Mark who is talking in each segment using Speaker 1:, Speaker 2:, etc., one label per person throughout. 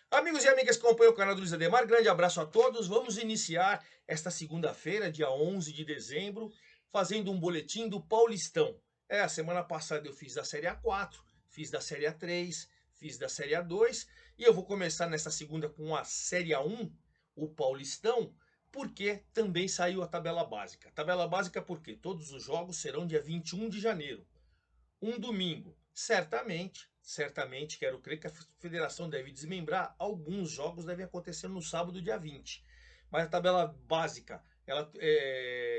Speaker 1: Amigos e amigas que acompanham o canal do Luiz Ademar, grande abraço a todos. Vamos iniciar esta segunda-feira, dia 11 de dezembro, fazendo um boletim do Paulistão. A semana passada eu fiz da Série A4, fiz da Série A3, fiz da Série A2 e eu vou começar nesta segunda com a Série A1, o Paulistão, porque também saiu a tabela básica. Tabela básica porque todos os jogos serão dia 21 de janeiro, um domingo. Certamente, quero crer que a federação deve desmembrar. Alguns jogos devem acontecer no sábado, dia 20. Mas a tabela básica, ela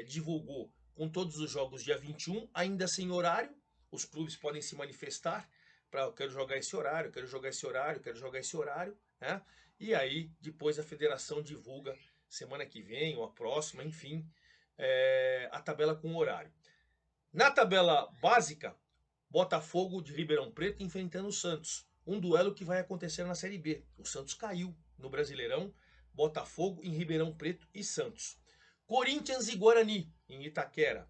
Speaker 1: divulgou com todos os jogos dia 21, ainda sem horário. Os clubes podem se manifestar para eu quero jogar esse horário, quero jogar esse horário, quero jogar esse horário, né? E aí depois a federação divulga semana que vem ou a próxima, enfim, a tabela com horário. Na tabela básica, Botafogo de Ribeirão Preto enfrentando o Santos. Um duelo que vai acontecer na Série B. O Santos caiu no Brasileirão. Botafogo em Ribeirão Preto e Santos. Corinthians e Guarani em Itaquera.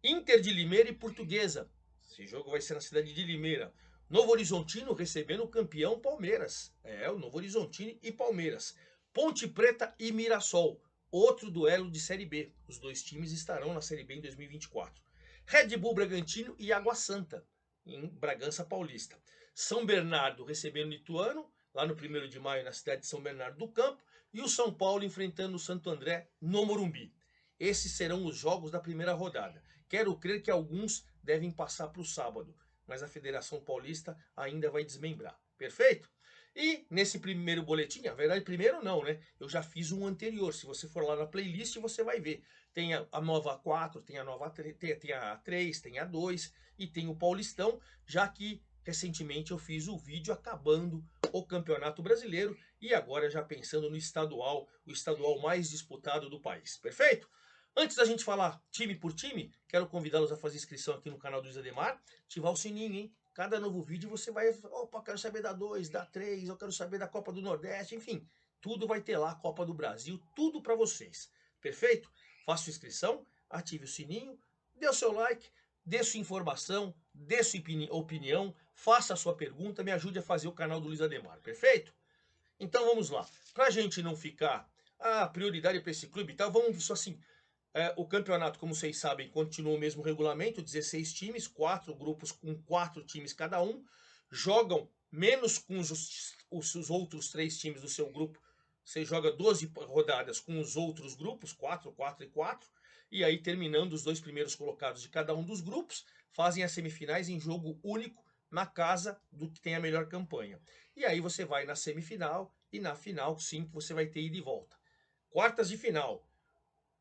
Speaker 1: Inter de Limeira e Portuguesa. Esse jogo vai ser na cidade de Limeira. Novo Horizontino recebendo o campeão Palmeiras. O Novo Horizontino e Palmeiras. Ponte Preta e Mirassol. Outro duelo de Série B. Os dois times estarão na Série B em 2024. Red Bull Bragantino e Água Santa, em Bragança Paulista. São Bernardo recebendo o Ituano, lá no 1º de maio, na cidade de São Bernardo do Campo. E o São Paulo enfrentando o Santo André no Morumbi. Esses serão os jogos da primeira rodada. Quero crer que alguns devem passar para o sábado, mas a Federação Paulista ainda vai desmembrar. Perfeito? E nesse primeiro boletim, na verdade, primeiro não, né? Eu já fiz um anterior. Se você for lá na playlist, você vai ver. Tem a nova 4, tem a nova 3, tem a 3, tem a 2 e tem o Paulistão, já que recentemente eu fiz o vídeo acabando o Campeonato Brasileiro e agora já pensando no estadual, o estadual mais disputado do país. Perfeito? Antes da gente falar time por time, quero convidá-los a fazer inscrição aqui no canal do Luiz Ademar, ativar o sininho, hein? Cada novo vídeo você vai, opa, quero saber da 2, da 3, eu quero saber da Copa do Nordeste, enfim, tudo vai ter lá, Copa do Brasil, tudo para vocês. Perfeito? Faça sua inscrição, ative o sininho, dê o seu like, dê sua informação, dê sua opinião, faça a sua pergunta, me ajude a fazer o canal do Luiz Ademar, perfeito? Então vamos lá. Para a gente não ficar prioridade para esse clube, tá? Vamos só assim. O campeonato, como vocês sabem, continua o mesmo regulamento, 16 times, 4 grupos com 4 times cada um, jogam menos com os outros 3 times do seu grupo. Você joga 12 rodadas com os outros grupos, 4, 4 e 4, e aí terminando os 2 primeiros colocados de cada um dos grupos, fazem as semifinais em jogo único na casa do que tem a melhor campanha. E aí você vai na semifinal e na final, sim, que você vai ter ida e volta. Quartas de final,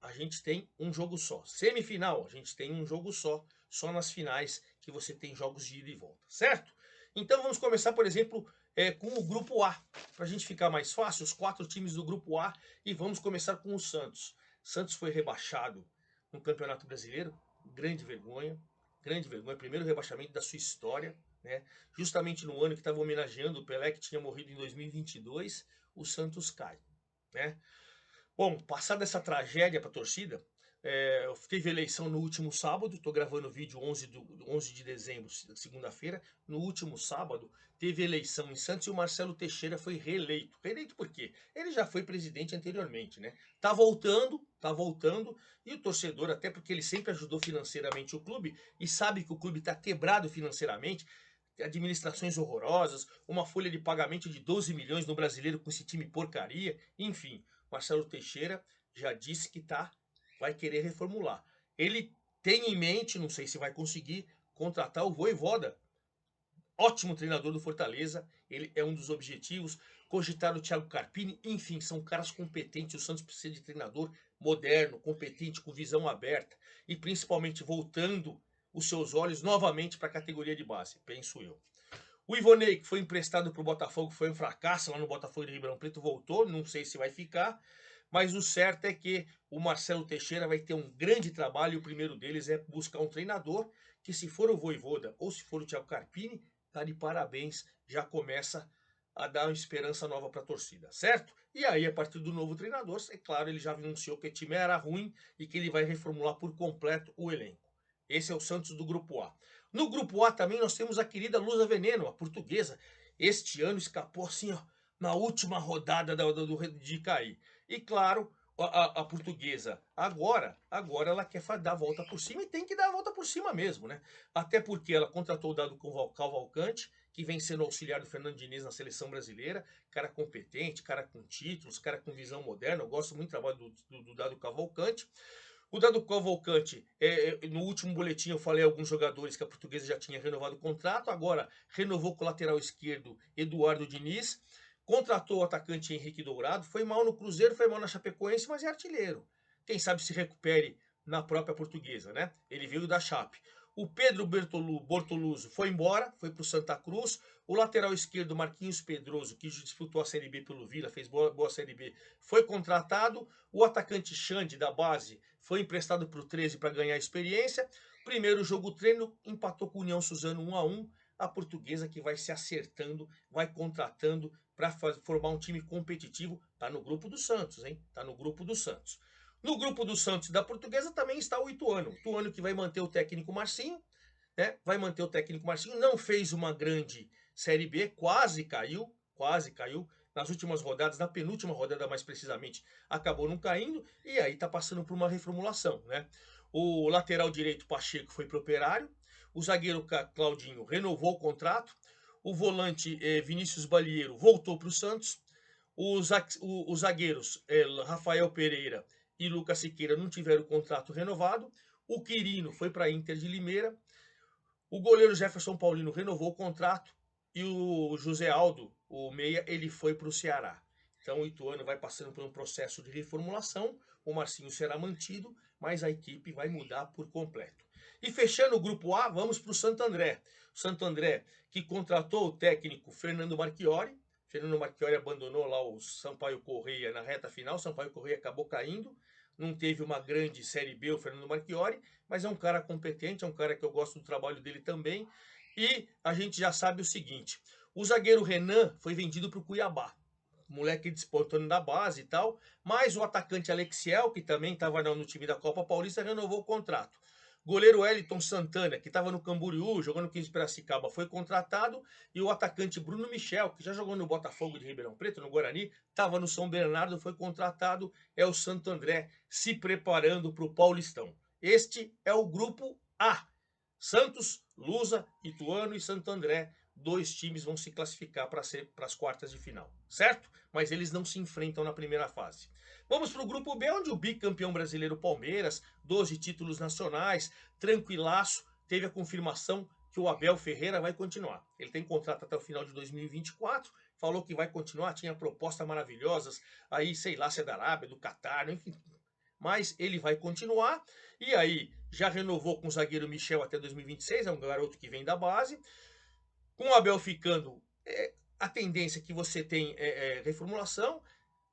Speaker 1: a gente tem um jogo só. Semifinal, a gente tem um jogo só. Só nas finais que você tem jogos de ida e volta, certo? Então vamos começar, por exemplo, com o grupo A. Para a gente ficar mais fácil, os 4 times do grupo A. E vamos começar com o Santos. Santos foi rebaixado no Campeonato Brasileiro. Grande vergonha. Grande vergonha. Primeiro rebaixamento da sua história. Né? Justamente no ano que estava homenageando o Pelé, que tinha morrido em 2022, o Santos cai. Né? Bom, passada essa tragédia para a torcida, teve eleição no último sábado, estou gravando o vídeo 11 de dezembro, segunda-feira. No último sábado, teve eleição em Santos e o Marcelo Teixeira foi reeleito. Reeleito por quê? Ele já foi presidente anteriormente, né? Tá voltando, e o torcedor, até porque ele sempre ajudou financeiramente o clube e sabe que o clube está quebrado financeiramente, administrações horrorosas, uma folha de pagamento de 12 milhões no Brasileiro com esse time porcaria, enfim. Marcelo Teixeira já disse que vai querer reformular. Ele tem em mente, não sei se vai conseguir, contratar o Vojvoda, ótimo treinador do Fortaleza, ele é um dos objetivos, cogitar o Thiago Carpini, enfim, são caras competentes, o Santos precisa de treinador moderno, competente, com visão aberta, e principalmente voltando os seus olhos novamente para a categoria de base, penso eu. O Ivonei, que foi emprestado para o Botafogo, foi um fracasso lá no Botafogo de Ribeirão Preto, voltou, não sei se vai ficar, mas o certo é que o Marcelo Teixeira vai ter um grande trabalho, e o primeiro deles é buscar um treinador, que se for o Vojvoda ou se for o Thiago Carpini, tá de parabéns, já começa a dar uma esperança nova para a torcida, certo? E aí, a partir do novo treinador, é claro, ele já anunciou que o time era ruim e que ele vai reformular por completo o elenco. Esse é o Santos do Grupo A. No Grupo A também nós temos a querida Lusa Veneno, a portuguesa. Este ano escapou assim, ó, na última rodada de cair. E claro, a Portuguesa agora ela quer dar a volta por cima e tem que dar a volta por cima mesmo, né? Até porque ela contratou o Dado Cavalcante, que vem sendo auxiliar do Fernando Diniz na seleção brasileira, cara competente, cara com títulos, cara com visão moderna. Eu gosto muito do trabalho do Dado Cavalcante. O Dado Cavalcante, no último boletim eu falei alguns jogadores que a Portuguesa já tinha renovado o contrato, agora renovou com o lateral esquerdo Eduardo Diniz, contratou o atacante Henrique Dourado, foi mal no Cruzeiro, foi mal na Chapecoense, mas é artilheiro. Quem sabe se recupere na própria Portuguesa, né? Ele veio da Chape. O Pedro Bortoluso foi embora, foi para o Santa Cruz. O lateral esquerdo Marquinhos Pedroso, que disputou a Série B pelo Vila, fez boa Série B, foi contratado. O atacante Xande, da base, foi emprestado para o 13 para ganhar experiência. Primeiro jogo treino, empatou com o União Suzano 1-1. A Portuguesa que vai se acertando, vai contratando para formar um time competitivo. Tá no grupo do Santos, hein? Tá no grupo do Santos. No grupo do Santos e da Portuguesa também está o Ituano. Ituano que vai manter o técnico Marcinho, né? Vai manter o técnico Marcinho. Não fez uma grande Série B, quase caiu. Nas últimas rodadas, na penúltima rodada mais precisamente, acabou não caindo. E aí tá passando por uma reformulação, né? O lateral direito Pacheco foi pro Operário. O zagueiro Claudinho renovou o contrato. O volante Vinícius Balieiro voltou para o Santos. Os zagueiros Rafael Pereira e Lucas Siqueira não tiveram o contrato renovado. O Quirino foi para a Inter de Limeira. O goleiro Jefferson Paulino renovou o contrato. E o José Aldo, o meia, ele foi para o Ceará. Então o Ituano vai passando por um processo de reformulação. O Marcinho será mantido, mas a equipe vai mudar por completo. E fechando o grupo A, vamos para o Santo André. O Santo André que contratou o técnico Fernando Marchiori. Fernando Marchiori abandonou lá o Sampaio Correia na reta final. O Sampaio Correia acabou caindo. Não teve uma grande Série B o Fernando Marchiori, mas é um cara competente, é um cara que eu gosto do trabalho dele também. E a gente já sabe o seguinte: o zagueiro Renan foi vendido para o Cuiabá. Moleque despontando da base e tal. Mas o atacante Alexiel, que também estava no time da Copa Paulista, renovou o contrato. Goleiro Wellington Santana, que estava no Camboriú, jogando no 15 Piracicaba, foi contratado. E o atacante Bruno Michel, que já jogou no Botafogo de Ribeirão Preto, no Guarani, estava no São Bernardo, foi contratado. É o Santo André se preparando para o Paulistão. Este é o grupo A. Santos, Lusa, Ituano e Santo André. 2 times vão se classificar para as quartas de final, certo? Mas eles não se enfrentam na primeira fase. Vamos para o grupo B, onde o bicampeão brasileiro Palmeiras, 12 títulos nacionais, tranquilaço, teve a confirmação que o Abel Ferreira vai continuar. Ele tem contrato até o final de 2024, falou que vai continuar, tinha propostas maravilhosas, aí sei lá se é da Arábia, do Catar, enfim. Mas ele vai continuar, e aí já renovou com o zagueiro Michel até 2026, é um garoto que vem da base. Com o Abel ficando, a tendência que você tem é reformulação.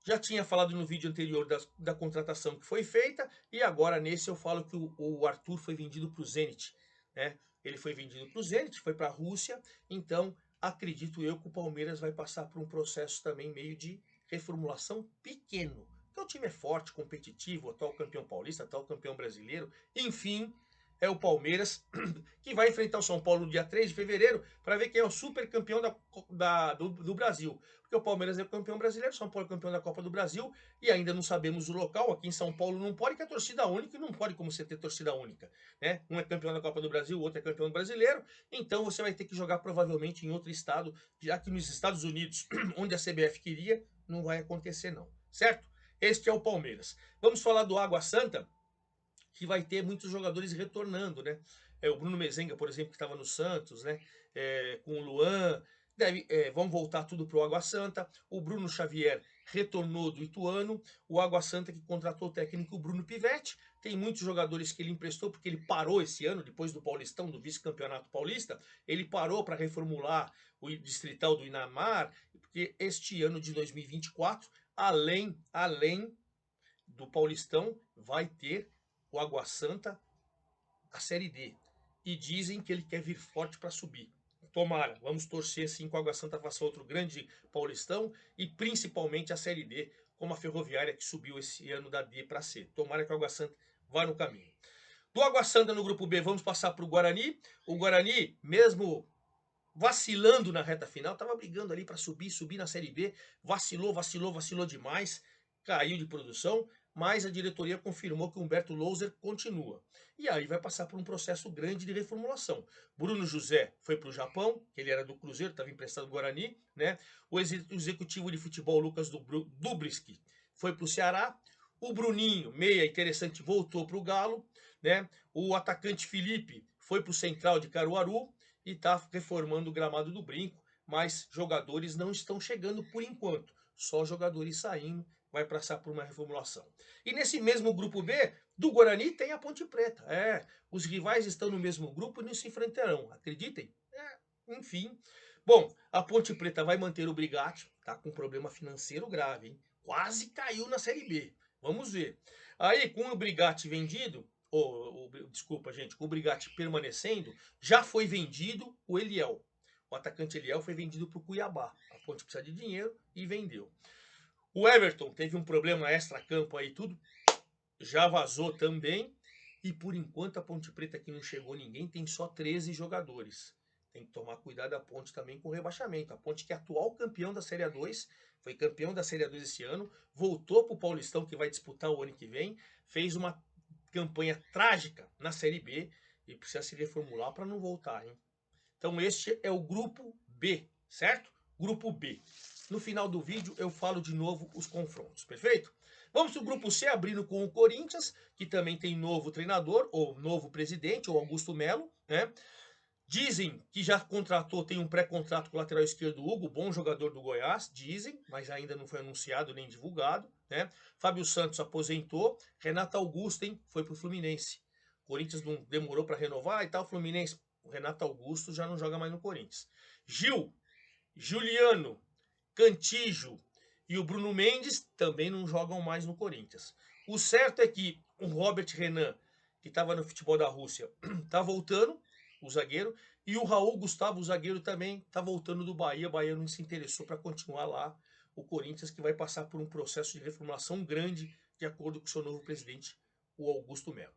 Speaker 1: Já tinha falado no vídeo anterior da contratação que foi feita, e agora nesse eu falo que o Arthur foi vendido para o Zenit, né? Ele foi vendido para o Zenit, foi para a Rússia, então acredito eu que o Palmeiras vai passar por um processo também meio de reformulação pequeno. Porque o time é forte, competitivo, atual campeão paulista, atual campeão brasileiro, enfim, é o Palmeiras que vai enfrentar o São Paulo no dia 3 de fevereiro para ver quem é o super campeão do Brasil. Porque o Palmeiras é o campeão brasileiro, o São Paulo é campeão da Copa do Brasil e ainda não sabemos o local. Aqui em São Paulo não pode, que é torcida única, e não pode como você ter torcida única, né? Um é campeão da Copa do Brasil, o outro é campeão do brasileiro, então você vai ter que jogar provavelmente em outro estado, já que nos Estados Unidos, onde a CBF queria, não vai acontecer não, certo? Este é o Palmeiras. Vamos falar do Água Santa, que vai ter muitos jogadores retornando, né? O Bruno Mezenga, por exemplo, que estava no Santos, né? Com o Luan, vão voltar tudo para o Água Santa. O Bruno Xavier retornou do Ituano. O Água Santa que contratou o técnico Bruno Pivetti. Tem muitos jogadores que ele emprestou, porque ele parou esse ano, depois do Paulistão, do vice-campeonato paulista. Ele parou para reformular o distrital do Inamar, porque este ano de 2024, além do Paulistão, vai ter o Água Santa a Série D. E dizem que ele quer vir forte para subir. Tomara, vamos torcer sim que o Água Santa faça outro grande Paulistão e principalmente a Série D, como a Ferroviária que subiu esse ano da D para C. Tomara que o Água Santa vá no caminho. Do Água Santa no grupo B, vamos passar para o Guarani. O Guarani, mesmo vacilando na reta final, estava brigando ali para subir na Série B, vacilou demais, caiu de produção, mas a diretoria confirmou que o Humberto Louser continua. E aí vai passar por um processo grande de reformulação. Bruno José foi para o Japão, ele era do Cruzeiro, estava emprestado do Guarani, né? O executivo de futebol Lucas Dubriski foi para o Ceará. O Bruninho, meia interessante, voltou para o Galo, né? O atacante Felipe foi para o Central de Caruaru e está reformando o gramado do Brinco, mas jogadores não estão chegando por enquanto, só jogadores saindo, vai passar por uma reformulação. E nesse mesmo grupo B, do Guarani tem a Ponte Preta. Os rivais estão no mesmo grupo e não se enfrentarão, acreditem? Enfim. Bom, a Ponte Preta vai manter o Brigatti, tá com um problema financeiro grave, hein? Quase caiu na Série B. Vamos ver. Aí, com o Brigatti vendido, desculpa, gente, com o Brigatti permanecendo, já foi vendido o Eliel. O atacante Eliel foi vendido para o Cuiabá. A Ponte precisa de dinheiro e vendeu. O Everton teve um problema extra-campo aí, tudo já vazou também. E por enquanto a Ponte Preta aqui não chegou ninguém, tem só 13 jogadores. Tem que tomar cuidado a Ponte também com o rebaixamento. A Ponte que é atual campeão da Série A2, foi campeão da Série A2 esse ano, voltou para o Paulistão que vai disputar o ano que vem, fez uma campanha trágica na Série B e precisa se reformular para não voltar, hein? Então este é o grupo B, certo? Grupo B. No final do vídeo eu falo de novo os confrontos, perfeito? Vamos para o grupo C, abrindo com o Corinthians, que também tem novo treinador, ou novo presidente, ou Augusto Melo, né? Dizem que já contratou, tem um pré-contrato com o lateral esquerdo Hugo, bom jogador do Goiás, dizem, mas ainda não foi anunciado nem divulgado, né? Fábio Santos aposentou, Renato Augusto, hein, foi pro Fluminense. O Corinthians não demorou para renovar e tal, Fluminense, o Renato Augusto já não joga mais no Corinthians. Juliano, Cantígio e o Bruno Mendes também não jogam mais no Corinthians. O certo é que o Robert Renan, que estava no futebol da Rússia, está voltando, o zagueiro, e o Raul Gustavo, o zagueiro, também está voltando do Bahia. O Bahia não se interessou para continuar lá. O Corinthians que vai passar por um processo de reformulação grande, de acordo com o seu novo presidente, o Augusto Melo.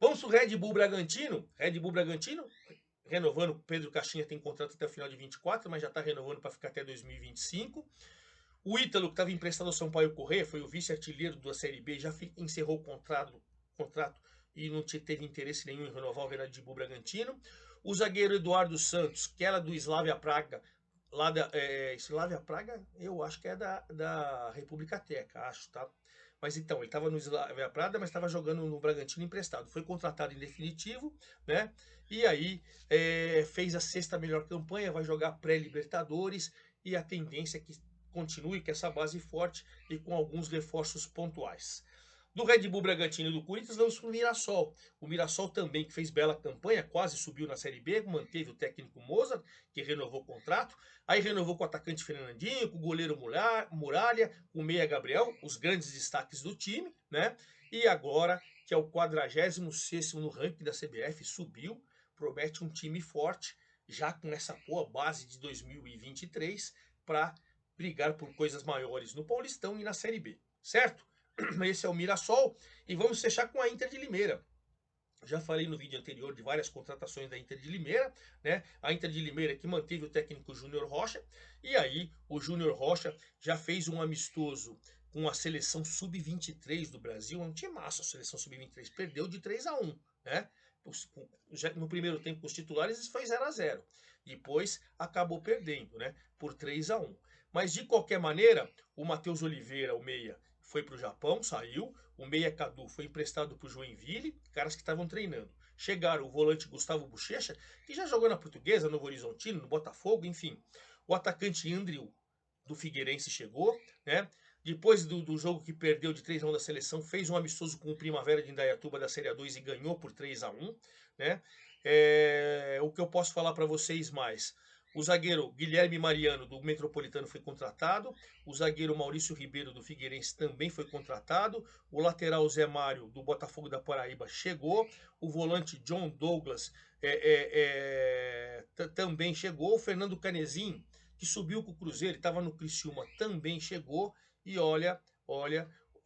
Speaker 1: Vamos para o Red Bull Bragantino. Red Bull Bragantino, renovando. Pedro Caixinha tem contrato até o final de 24, mas já está renovando para ficar até 2025. O Ítalo, que estava emprestado ao Sampaio Corrêa, foi o vice-artilheiro da Série B, já encerrou o contrato e não teve interesse nenhum em renovar o Red Bull Bragantino. O zagueiro Eduardo Santos, que era do Slavia Praga, lá da Slavia Praga, eu acho que é da República Tcheca, acho, tá? Mas então, ele estava no Slavia Praga, mas estava jogando no Bragantino emprestado. Foi contratado em definitivo, né? E aí fez a sexta melhor campanha, vai jogar pré-Libertadores e a tendência é que continue com essa base forte e com alguns reforços pontuais. Do Red Bull Bragantino e do Corinthians, vamos para o Mirassol. O Mirassol também, que fez bela campanha, quase subiu na Série B, manteve o técnico Mozart, que renovou o contrato. Aí renovou com o atacante Fernandinho, com o goleiro Muralha, com o meia Gabriel, os grandes destaques do time, né? E agora, que é o 46º no ranking da CBF, subiu, promete um time forte, já com essa boa base de 2023, para brigar por coisas maiores no Paulistão e na Série B, certo? Esse é o Mirassol e vamos fechar com a Inter de Limeira. Já falei no vídeo anterior de várias contratações da Inter de Limeira, né? A Inter de Limeira que manteve o técnico Júnior Rocha, e aí o Júnior Rocha já fez um amistoso com a seleção sub-23 do Brasil, um time massa, a seleção sub-23 perdeu de 3-1, né? No primeiro tempo com os titulares foi 0-0, depois acabou perdendo, né? Por 3-1. Mas de qualquer maneira, o Matheus Oliveira, o meia, foi para o Japão, saiu. O meia Cadu foi emprestado para o Joinville, caras que estavam treinando. Chegaram o volante Gustavo Bochecha, que já jogou na Portuguesa, no Horizontino, no Botafogo, enfim. O atacante Andrew, do Figueirense, chegou, né? Depois do jogo que perdeu de 3-1 da seleção, fez um amistoso com o Primavera de Indaiatuba da Série A2 e ganhou por 3-1, né? O que eu posso falar para vocês mais? O zagueiro Guilherme Mariano, do Metropolitano, foi contratado. O zagueiro Maurício Ribeiro, do Figueirense, também foi contratado. O lateral Zé Mário, do Botafogo da Paraíba, chegou. O volante John Douglas também chegou. O Fernando Canezin, que subiu com o Cruzeiro, estava no Criciúma, também chegou. E olha,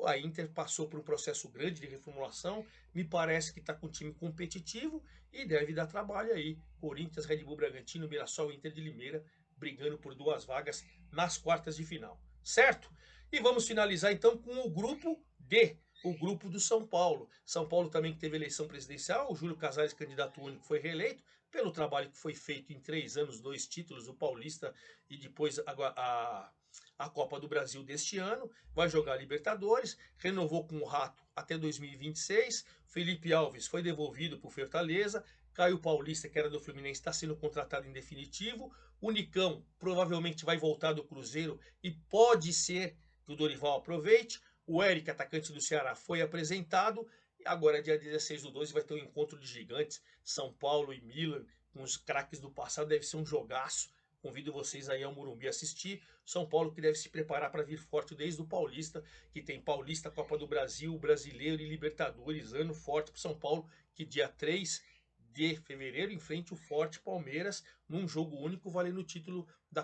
Speaker 1: a Inter passou por um processo grande de reformulação. Me parece que está com um time competitivo e deve dar trabalho aí. Corinthians, Red Bull Bragantino, Mirassol e Inter de Limeira brigando por 2 vagas nas quartas de final, certo? E vamos finalizar então com o grupo D, o grupo do São Paulo. São Paulo também que teve eleição presidencial, o Júlio Casares, candidato único, foi reeleito, pelo trabalho que foi feito em 3 anos, 2 títulos, o Paulista e depois a Copa do Brasil deste ano, vai jogar Libertadores, renovou com o Rato até 2026, Felipe Alves foi devolvido para o Fortaleza, Caio Paulista, que era do Fluminense, está sendo contratado em definitivo, o Nicão provavelmente vai voltar do Cruzeiro e pode ser que o Dorival aproveite, o Eric, atacante do Ceará, foi apresentado, e agora dia 16/12 vai ter um encontro de gigantes, São Paulo e Milan, com os craques do passado, deve ser um jogaço. Convido vocês aí ao Morumbi assistir. São Paulo que deve se preparar para vir forte desde o Paulista, que tem Paulista, Copa do Brasil, Brasileiro e Libertadores. Ano forte para São Paulo, que dia 3 de fevereiro enfrente o forte Palmeiras num jogo único, valendo o título da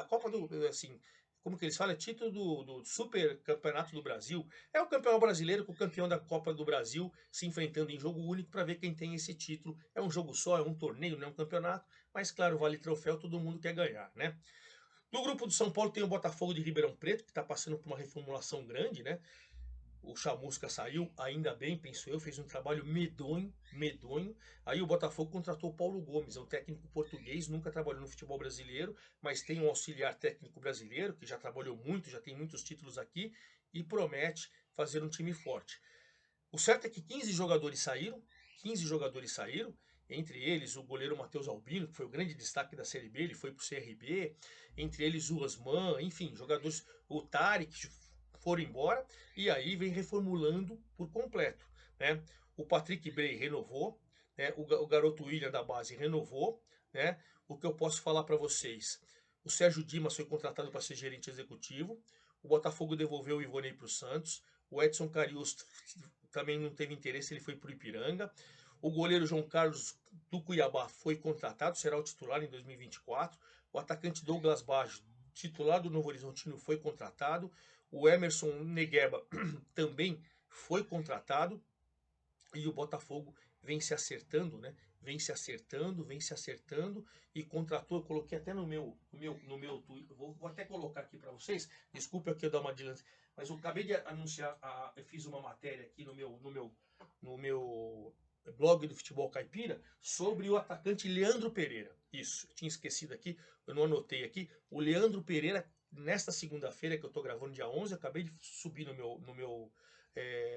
Speaker 1: Copa do... assim, como que eles falam? É título do Super Campeonato do Brasil. É o campeão brasileiro com o campeão da Copa do Brasil se enfrentando em jogo único para ver quem tem esse título. É um jogo só, é um torneio, não é um campeonato, mas claro, vale troféu, todo mundo quer ganhar, né? No grupo do São Paulo tem o Botafogo de Ribeirão Preto, que está passando por uma reformulação grande, né? O Chamusca saiu, ainda bem, penso eu, fez um trabalho medonho, medonho. Aí o Botafogo contratou o Paulo Gomes, é um técnico português, nunca trabalhou no futebol brasileiro, mas tem um auxiliar técnico brasileiro, que já trabalhou muito, já tem muitos títulos aqui, e promete fazer um time forte. O certo é que 15 jogadores saíram, 15 jogadores saíram, entre eles o goleiro Matheus Albino, que foi o grande destaque da Série B, ele foi para o CRB, entre eles o Osman, enfim, jogadores, o Tarek, foram embora, e aí vem reformulando por completo, né? O Patrick Bray renovou, né? O garoto William da base renovou, né? O que eu posso falar para vocês? O Sérgio Dimas foi contratado para ser gerente executivo, o Botafogo devolveu o Ivonei para o Santos, o Edson Carius também não teve interesse, ele foi para o Ipiranga. O goleiro João Carlos do Cuiabá foi contratado, será o titular em 2024. O atacante Douglas Baggio, titular do Novo Horizontino, foi contratado. O Emerson Negueba também foi contratado. E o Botafogo vem se acertando, né? Vem se acertando e contratou. Eu coloquei até no meu Twitter. Vou até colocar aqui para vocês. Desculpe aqui eu dar uma adiante, mas eu acabei de anunciar. Eu fiz uma matéria aqui no meu blog do Futebol Caipira sobre o atacante Leandro Pereira. Isso, eu tinha esquecido aqui, eu não anotei aqui. O Leandro Pereira, nesta segunda-feira que eu estou gravando, dia 11, acabei de subir no meu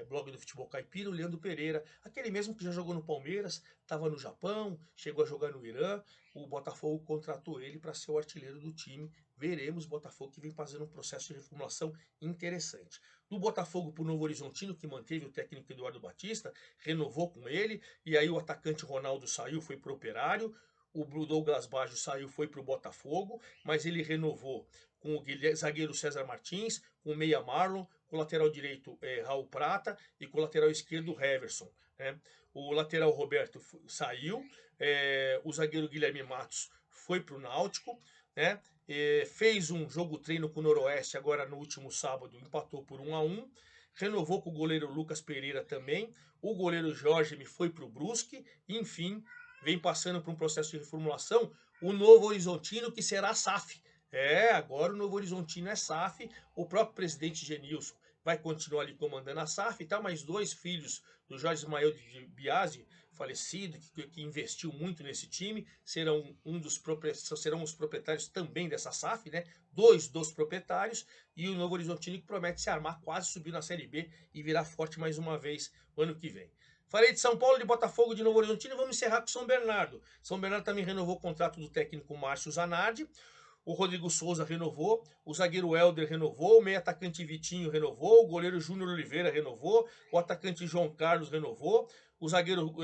Speaker 1: blog do Futebol Caipira, o Leandro Pereira, aquele mesmo que já jogou no Palmeiras, estava no Japão, chegou a jogar no Irã, o Botafogo contratou ele para ser o artilheiro do time. Veremos, Botafogo que vem fazendo um processo de reformulação interessante. Do Botafogo para o Novo Horizontino, que manteve o técnico Eduardo Batista, renovou com ele, e aí o atacante Ronaldo saiu, foi para o Operário, o Douglas Baggio saiu, foi para o Botafogo, mas ele renovou com o zagueiro César Martins, com o meia Marlon, com o lateral direito Raul Prata e com o lateral esquerdo Heverson. Né? O lateral Roberto saiu, o zagueiro Guilherme Matos foi para o Náutico, né? Fez um jogo treino com o Noroeste agora no último sábado, empatou por 1-1, renovou com o goleiro Lucas Pereira também, o goleiro Jorge me foi para o Brusque, enfim, vem passando por um processo de reformulação, o Novo Horizontino que será SAF. Agora o Novo Horizontino é SAF, o próprio presidente Genilson vai continuar ali comandando a SAF e tal, mas 2 filhos do Jorge Ismael de Biasi, falecido, que investiu muito nesse time, serão os proprietários também dessa SAF, né? 2 dos proprietários, e o Novo Horizontino que promete se armar, quase subir na Série B e virar forte mais uma vez no ano que vem. Falei de São Paulo, de Botafogo, de Novo Horizontino, vamos encerrar com São Bernardo. São Bernardo também renovou o contrato do técnico Márcio Zanardi. O Rodrigo Souza renovou, o zagueiro Helder renovou, o meio atacante Vitinho renovou, o goleiro Júnior Oliveira renovou, o atacante João Carlos renovou, o zagueiro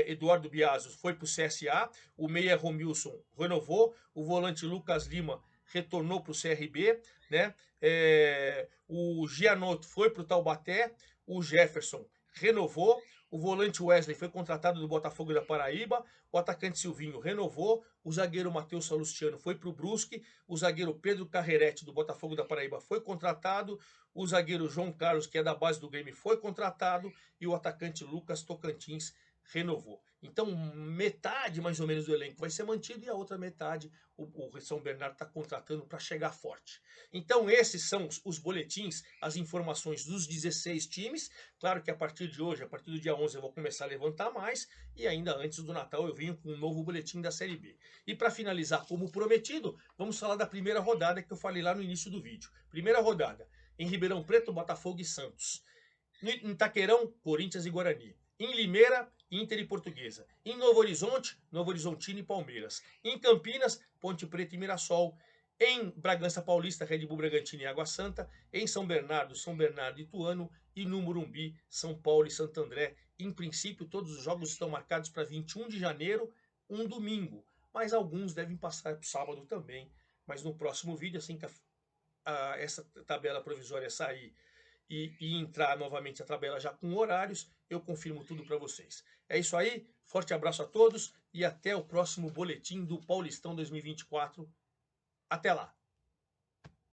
Speaker 1: Eduardo Biasos foi para o CSA, o meia Romilson renovou, o volante Lucas Lima retornou para o CRB, né? O Gianotto foi para o Taubaté, o Jefferson renovou, o volante Wesley foi contratado do Botafogo da Paraíba, o atacante Silvinho renovou, o zagueiro Matheus Salustiano foi para o Brusque, o zagueiro Pedro Carrerete do Botafogo da Paraíba foi contratado, o zagueiro João Carlos, que é da base do Grêmio, foi contratado, e o atacante Lucas Tocantins renovou. Então, metade mais ou menos do elenco vai ser mantido e a outra metade o São Bernardo está contratando para chegar forte. Então, esses são os boletins, as informações dos 16 times. Claro que a partir de hoje, a partir do dia 11, eu vou começar a levantar mais e ainda antes do Natal eu venho com um novo boletim da Série B. E para finalizar, como prometido, vamos falar da primeira rodada que eu falei lá no início do vídeo. Primeira rodada, em Ribeirão Preto, Botafogo e Santos. Em Itaquerão, Corinthians e Guarani. Em Limeira, Inter e Portuguesa. Em Novo Horizonte, Novo Horizontino e Palmeiras. Em Campinas, Ponte Preta e Mirassol. Em Bragança Paulista, Red Bull Bragantino e Água Santa. Em São Bernardo e Ituano. E no Morumbi, São Paulo e Santo André. Em princípio, todos os jogos estão marcados para 21 de janeiro, um domingo. Mas alguns devem passar para o sábado também. Mas no próximo vídeo, assim que essa tabela provisória sair e entrar novamente a tabela já com horários, eu confirmo tudo para vocês. É isso aí, forte abraço a todos e até o próximo boletim do Paulistão 2024. Até lá!